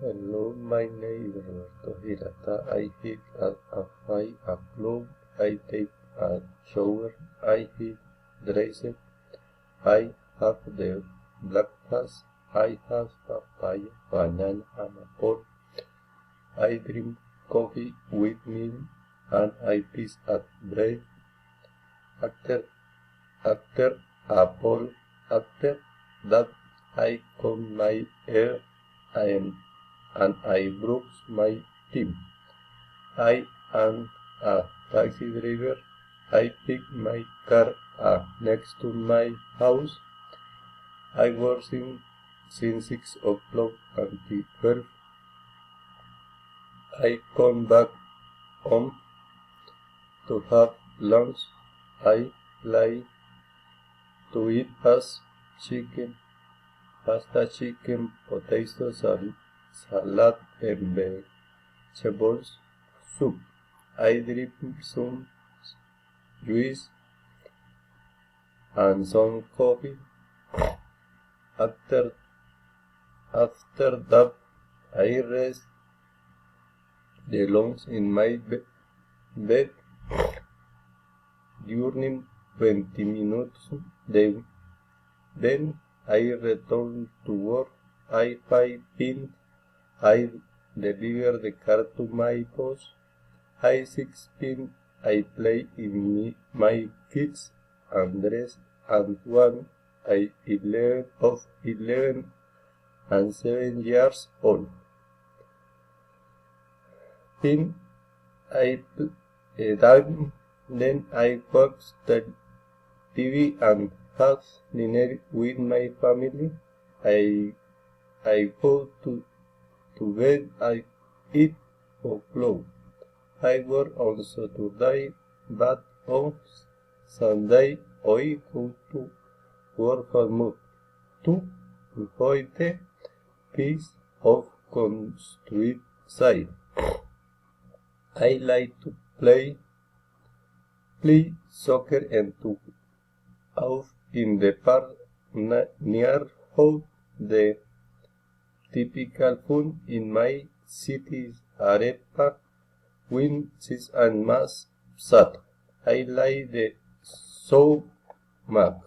Hello, my name is Roberto Hirata. I hit at 5 o'clock. I take a shower. I hit dressed. I have the breakfast. I have papaya, banana, and apple. I drink coffee with milk, and I piece at bread. After apple, after that, I comb my hair and I brush my teeth. I am a taxi driver. I pick my car up next to my house. I work since 6 o'clock until 12. I come back home to have lunch. I like to eat pasta, chicken, potatoes, salad, and vegetables soup. I drink some juice and some coffee. After that, I rest the lunch in my bed during 20 minutes. Then I return to work. I pay pin. I deliver the car to my boss. I 6 pin. I play in my kids and dress and one I 11 and 7 years old. Pin I then I watch the TV and have dinner with my family. I go to bed at 8 o'clock. I work on Saturday, but on Sunday I go to work for to avoid the peace of countryside. I like to play soccer and to out in the park near home. The typical food in my city is arepa, wings and mashed. I like the so much.